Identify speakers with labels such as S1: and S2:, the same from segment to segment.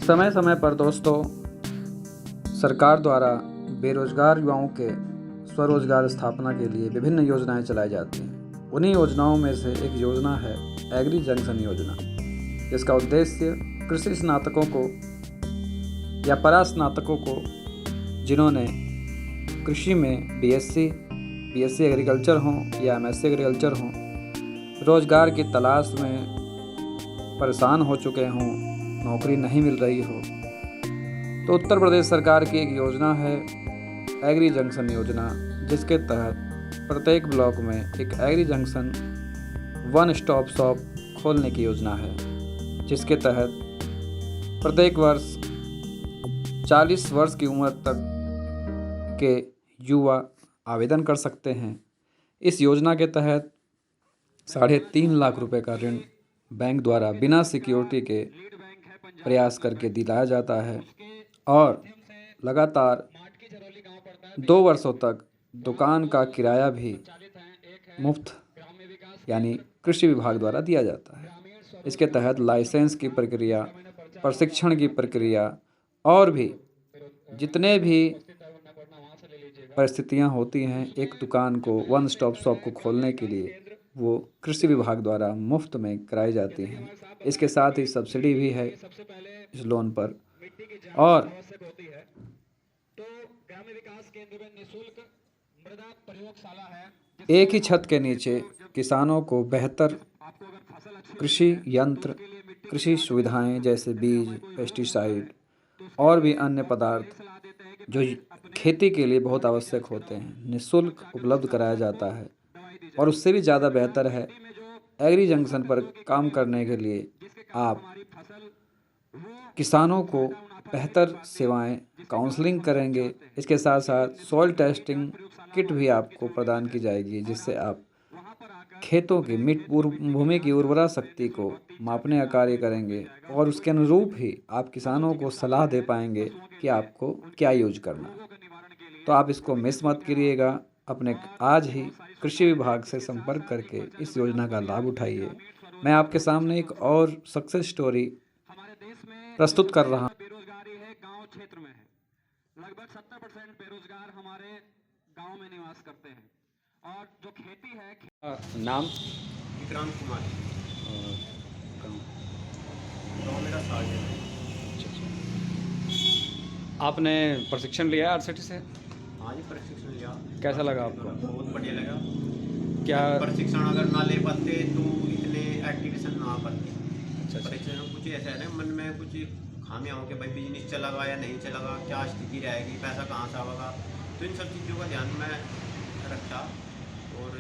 S1: समय समय पर दोस्तों सरकार द्वारा बेरोजगार युवाओं के स्वरोजगार स्थापना के लिए विभिन्न योजनाएं चलाई जाती हैं। उन्हीं योजनाओं में से एक योजना है एग्री जंक्शन योजना, जिसका उद्देश्य कृषि स्नातकों को या परास्नातकों को जिन्होंने कृषि में बीएससी एग्रीकल्चर हों या एमएससी एग्रीकल्चर हों, रोजगार की तलाश में परेशान हो चुके हों, नौकरी नहीं मिल रही हो, तो उत्तर प्रदेश सरकार की एक योजना है एग्री जंक्शन योजना, जिसके तहत प्रत्येक ब्लॉक में एक agri junction one stop shop खोलने की योजना है, जिसके तहत प्रत्येक वर्ष 40 वर्ष की उम्र तक के युवा आवेदन कर सकते हैं। इस योजना के तहत 3.5 लाख रुपए का ऋण बैंक द्वारा बिना सिक्योरिटी के प्रयास करके दिलाया जाता है और लगातार 2 वर्षों तक दुकान का किराया भी मुफ्त यानी कृषि विभाग द्वारा दिया जाता है। इसके तहत लाइसेंस की प्रक्रिया, प्रशिक्षण की प्रक्रिया और भी जितने भी परिस्थितियां होती हैं एक दुकान को वन स्टॉप शॉप को खोलने के लिए, वो कृषि विभाग द्वारा मुफ्त में कराई जाती हैं। इसके साथ ही सब्सिडी भी है इस लोन पर। और एक ही छत के नीचे किसानों को बेहतर कृषि यंत्र, कृषि सुविधाएं जैसे बीज, पेस्टिसाइड और भी अन्य पदार्थ जो खेती के लिए बहुत आवश्यक होते हैं निःशुल्क उपलब्ध कराया जाता है। और उससे भी ज़्यादा बेहतर है, एग्री जंक्शन पर काम करने के लिए आप किसानों को बेहतर सेवाएं, काउंसलिंग करेंगे। इसके साथ साथ सॉइल टेस्टिंग किट भी आपको प्रदान की जाएगी, जिससे आप खेतों की भूमि की उर्वरा शक्ति को मापने का कार्य करेंगे और उसके अनुरूप ही आप किसानों को सलाह दे पाएंगे कि आपको क्या यूज करना। तो आप इसको मिस मत करिएगा। अपने आज ही कृषि विभाग से संपर्क करके इस योजना का लाभ उठाइए। मैं आपके सामने एक और सक्सेस स्टोरी प्रस्तुत कर रहा हूँ।
S2: बेरोजगारी है गांव क्षेत्र में है, लगभग 70% बेरोजगार हमारे गांव में निवास करते हैं। और जो खेती है
S1: नाम
S3: विक्रांत कुमार, गाँव मेरा साग है।
S1: आपने प्रशिक्षण लिया आरसीटी से?
S3: हाँ जी, प्रशिक्षण लिया।
S1: कैसा लगा आपको?
S3: बहुत बढ़िया लगा।
S1: क्या
S3: प्रशिक्षण अगर ना ले पाते तो इतने एक्टिवेशन ना पाते।
S1: अच्छा।
S3: प्रशिक्षण कुछ ऐसा है ना, मन में कुछ खामियां हो कि भाई बिजनेस चलेगा या नहीं चलेगा, क्या स्थिति रहेगी, पैसा कहाँ से आएगा, तो इन सब चीज़ों का ध्यान में रखा। और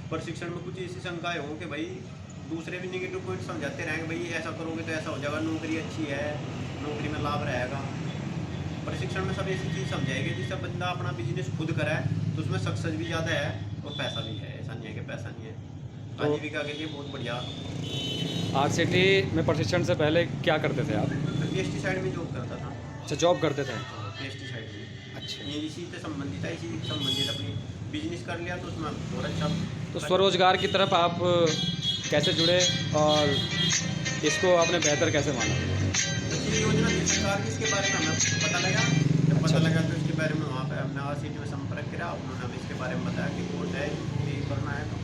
S3: प्रशिक्षण में कुछ ऐसी शंकाएँ हों कि भाई दूसरे भी निगेटिव पॉइंट समझाते रहेंगे, भाई ऐसा करोगे तो ऐसा हो जाएगा, नौकरी अच्छी है, नौकरी में लाभ रहेगा। प्रशिक्षण में सब ऐसी चीज़ समझाएगी जिससे बंदा अपना बिजनेस खुद कराए, तो उसमें सक्सेस भी ज़्यादा है और पैसा भी है। ऐसा नहीं है कि पैसा नहीं है। आजीविका के लिए बहुत बढ़िया।
S1: आरसीटी में प्रशिक्षण से पहले क्या करते थे आप?
S3: पेस्टिसाइड में जॉब करता था।
S1: अच्छा, जॉब करते थे।
S3: पेस्टिसाइड में
S1: अच्छा।
S3: ये इसी से संबंधित है, इसी से संबंधित अपनी बिजनेस कर लिया तो उसमें और अच्छा।
S1: तो स्वरोजगार की तरफ आप कैसे जुड़े और इसको आपने बेहतर कैसे माना?
S3: ये योजना थी सरकार की, इसके बारे में हमें पता लगा। जब पता लगा तो इसके बारे में वहाँ पर हमने आरसीटी में संपर्क किया। उन्होंने हमें इसके बारे में बताया कि कोर्स है, ये करना है। तो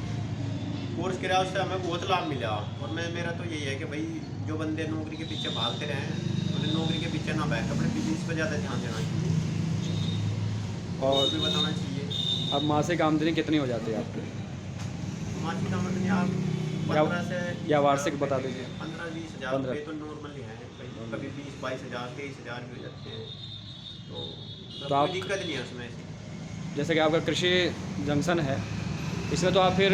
S3: कोर्स किया, उससे हमें बहुत लाभ मिला। और मेरा तो यही है कि भाई जो बंदे नौकरी के पीछे भागते रहे उन्हें नौकरी के पीछे ना भाग, अपने बिजनेस पर ज़्यादा ध्यान देना चाहिए और भी बताना चाहिए।
S1: अब मासिक आमदनी कितनी हो जाती है आपकी?
S3: मासिक आमदनी आप 15 से
S1: या वार्षिक बता दीजिए।
S3: 15-20 हज़ार रुपये तो नॉर्मली है। कभी 20-22 हज़ार 23 हज़ार भी हो जाते हैं, तो
S1: आप
S3: कोई दिक्कत नहीं है उसमें।
S1: जैसे कि आपका कृषि जंक्शन है, इसमें तो आप फिर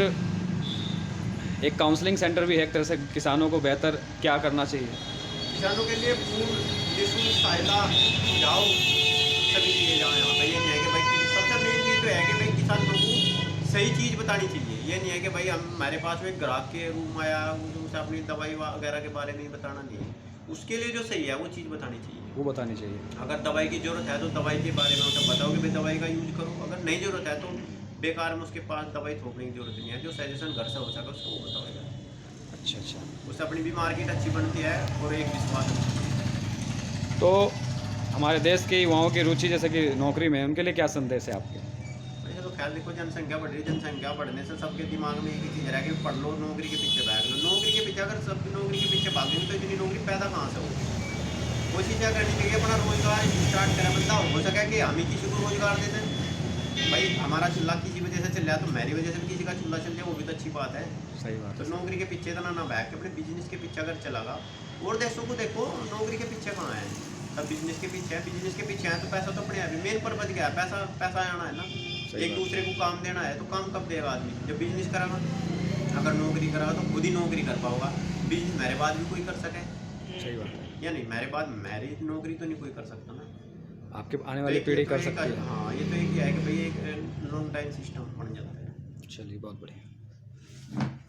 S1: एक काउंसलिंग सेंटर भी है एक तरह से, किसानों को बेहतर क्या करना चाहिए,
S3: किसानों के लिए पूर्ण निःशुल्क सहायता सुझाव सभी दिए जाए यहाँ पर। ये नहीं है कि भाई सबसे मेन चीज़ तो है कि भाई किसानों को सही चीज़ बतानी चाहिए। ये नहीं है कि भाई हमारे पास में एक ग्राहक के रूम आया, उसे अपनी दवाई वगैरह के बारे में बताना नहीं है। उसके लिए जो सही है वो चीज़ बतानी चाहिए,
S1: वो बतानी चाहिए।
S3: अगर दवाई की ज़रूरत है तो दवाई के बारे में उसे बताओ कि भाई दवाई का यूज करो। अगर नहीं ज़रूरत है तो बेकार में उसके पास दवाई थोपने की जरूरत नहीं है। जो सजेशन घर से हो सके उसको बताओ।
S1: अच्छा।
S3: उससे अपनी भी मार्केट अच्छी बनती है और एक विश्वास
S1: तो हमारे देश के युवाओं की रुचि जैसे कि नौकरी में, उनके लिए क्या संदेश है आपके?
S3: भैया तो ख्याल देखो, जनसंख्या बढ़ रही है, जनसंख्या बढ़ने से सबके दिमाग में एक ही चीज़ रह गई, पढ़ लो, नौकरी के पीछे भाग लो। नौकरी के पीछे, अगर सब नौकरी के पीछे भागेंगे तो इतनी नौकरी पैदा कहाँ से होगी? कोशिश क्या करनी चाहिए, अपना रोजगार स्टार्ट करें बंदा, हो सके कि हम ही किसी को रोजगार दे दें। भाई हमारा चूल्हा किसी वजह से चल रहा है तो मेरी वजह से भी किसी का चूल्हा चल जाए, वो भी तो अच्छी बात है।
S1: सही बात
S3: तो
S1: है।
S3: नौकरी के पीछे इतना ना बैठ के अपने बिजनेस के पीछे अगर चलागा, और देशों को देखो नौकरी के पीछे कहाँ है, सब बिजनेस के पीछे है। बिजनेस के पीछे है तो पैसा तो अपने आप ही, मेन पर्पज क्या है, पैसा पैसा आना है ना। एक दूसरे को काम देना है, तो काम कब देगा आदमी? जब बिजनेस करागा। अगर नौकरी करागा तो खुद ही नौकरी कर पाओगा, बिजनेस मेरे बाद भी कोई कर सके
S1: सही बात है।
S3: या नहीं, मेरे बाद मेरी नौकरी तो नहीं कोई कर सकता ना।
S1: आपके आने
S3: तो
S1: वाली
S3: एक-
S1: पीढ़ी
S3: तो
S1: कर
S3: एक-
S1: सकती है।
S3: हाँ, ये तो एक ही है कि भाई एक लॉन्ग टाइम सिस्टम बन जाता है।
S1: चलिए, बहुत बढ़िया।